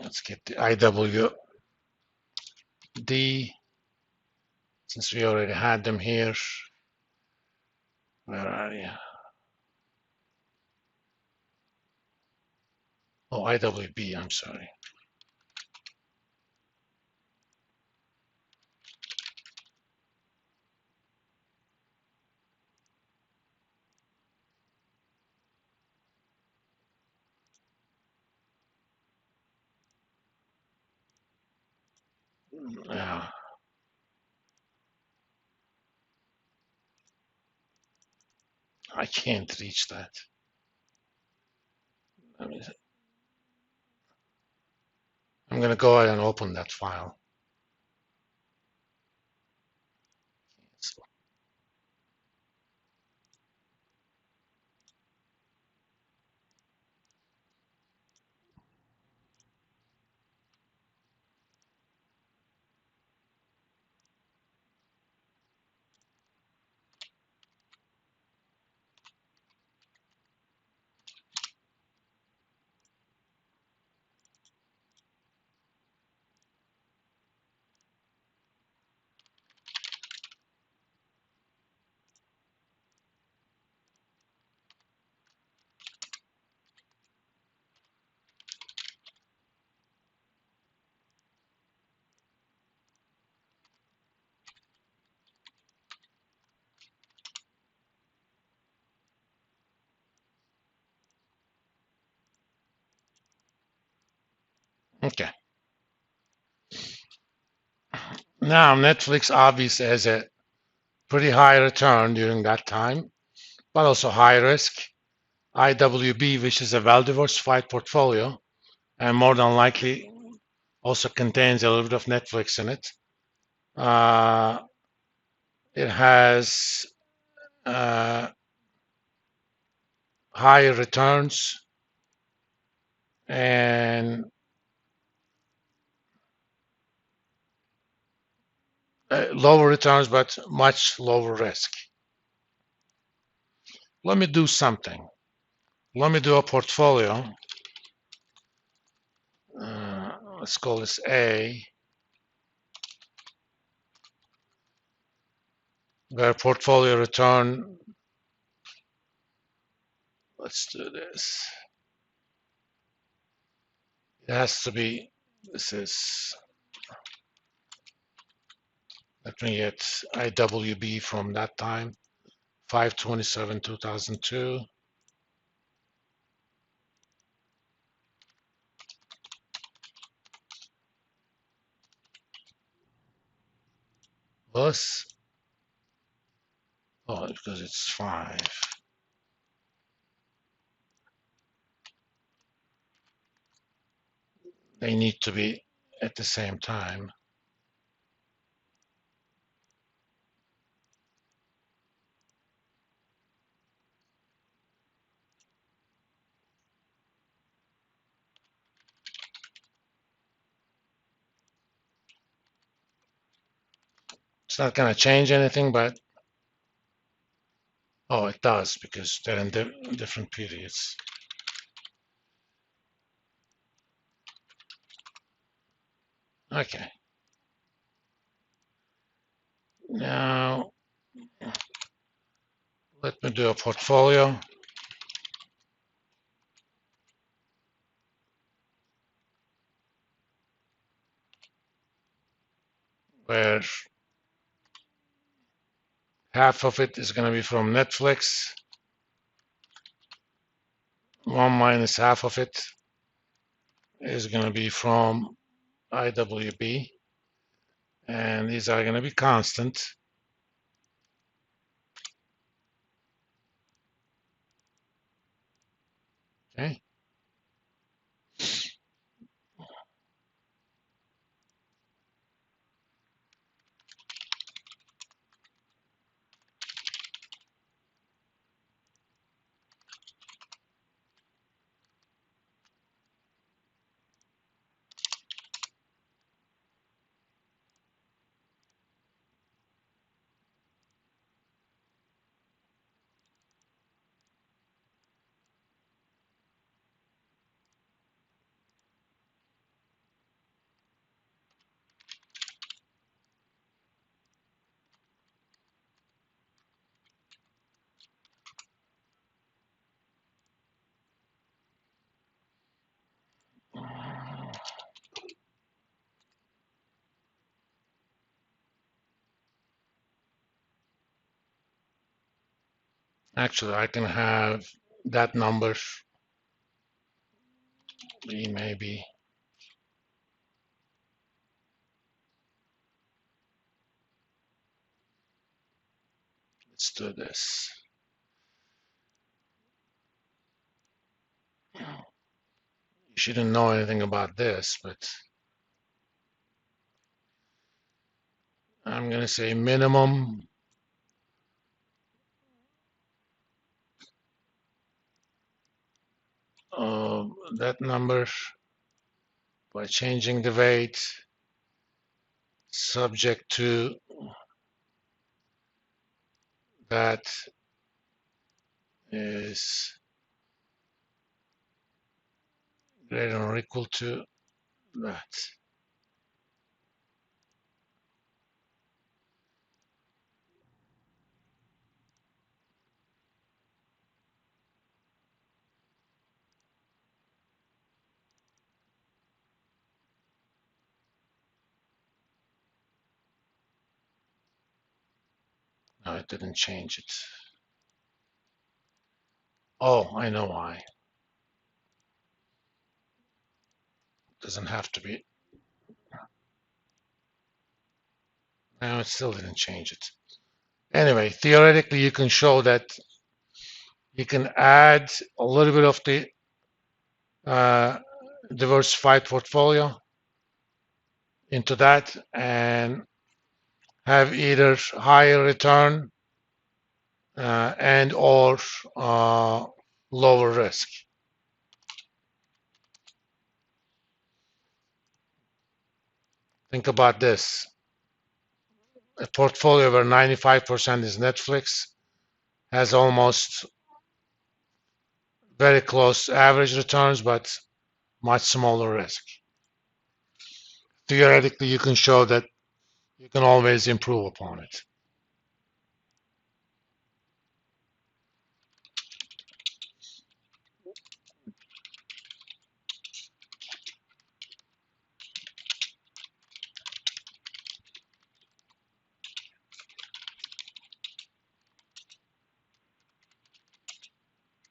Let's get the IWD since we already had them here. Where are you? Oh, IWB, I'm sorry. Yeah, I can't reach that. I mean, I'm going to go ahead and open that file. Okay. Now, Netflix obviously has a pretty high return during that time, but also high risk. IWB, which is a well-diversified portfolio, and more than likely also contains a little bit of Netflix in it. It has higher returns and lower returns, but much lower risk. Let me do something. Let me do a portfolio. Let's call this A, where portfolio return, let's do this. It has to be, this is, let me get IWB from that time, 5/27/2002. Plus, oh, because it's 5. They need to be at the same time. It's not going to change anything, but oh, it does because they're in different periods. Okay. Now, let me do a portfolio. Where half of it is going to be from Netflix. 1 minus half of it is going to be from IWB. And these are going to be constant. Okay. Actually, I can have that number be maybe, let's do this. You shouldn't know anything about this, but I'm going to say minimum of that number by changing the weight subject to that is greater than or equal to that. No, it didn't change it. Oh, I know why. It doesn't have to be. No, it still didn't change it. Anyway, theoretically, you can show that you can add a little bit of the diversified portfolio into that and have either higher return and or lower risk. Think about this. A portfolio where 95% is Netflix has almost very close average returns, but much smaller risk. Theoretically, you can show that you can always improve upon it.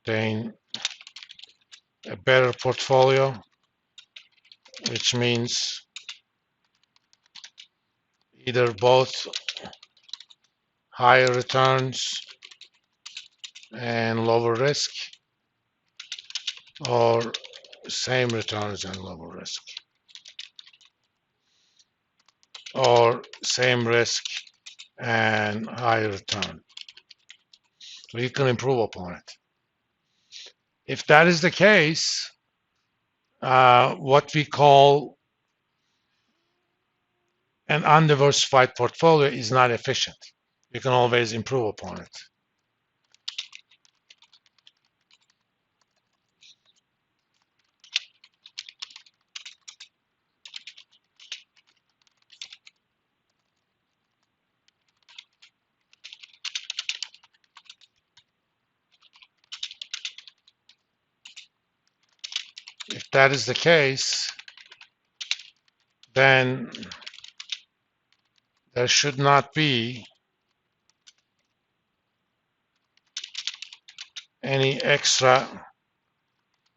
Obtain a better portfolio, which means either both higher returns and lower risk, or same returns and lower risk, or same risk and higher return. We can improve upon it. If that is the case, what we call an undiversified portfolio is not efficient. You can always improve upon it. If that is the case, then there should not be any extra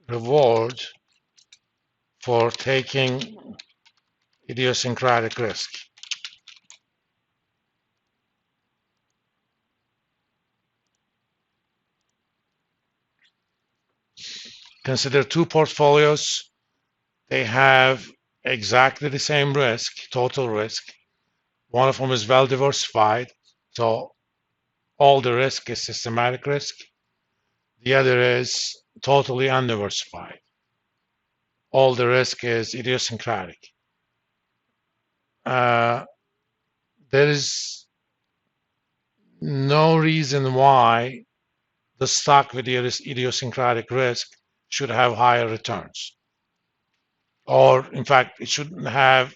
reward for taking idiosyncratic risk. Consider two portfolios. They have exactly the same risk, total risk. One of them is well diversified, so all the risk is systematic risk. The other is totally undiversified. All the risk is idiosyncratic. There is no reason why the stock with idiosyncratic risk should have higher returns. Or, in fact, it shouldn't have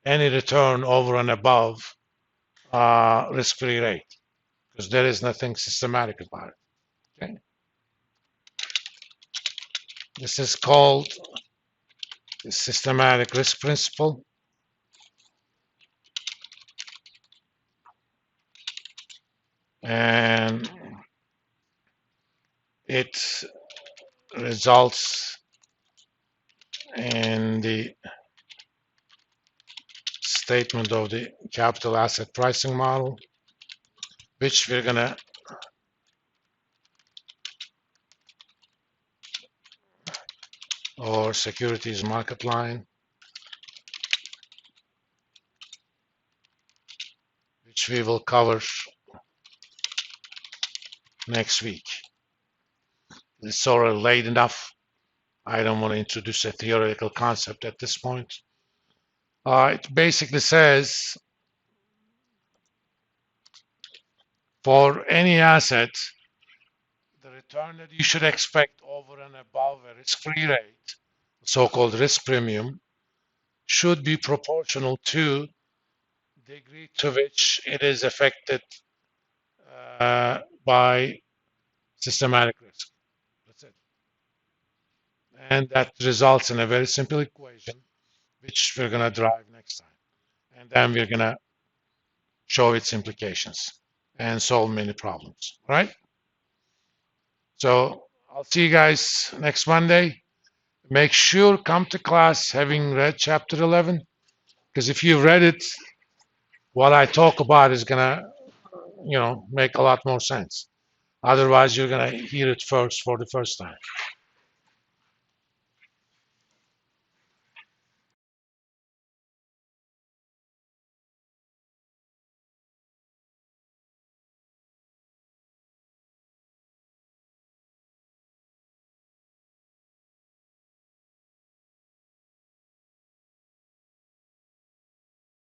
any return over and above risk-free rate, because there is nothing systematic about it. Okay? This is called the systematic risk principle. And it results in the statement of the capital asset pricing model, which we're gonna or securities market line, which we will cover next week. It's sort of late enough. I don't want to introduce a theoretical concept at this point. It basically says for any asset, the return that you should expect over and above a risk-free rate, so-called risk premium, should be proportional to the degree to which it is affected by systematic risk. That's it. And that results in a very simple equation, which we're going to drive next time. And then we're going to show its implications and solve many problems. All right? So I'll see you guys next Monday. Make sure come to class having read chapter 11, because if you read it, what I talk about is going to, make a lot more sense. Otherwise, you're going to hear it first for the first time.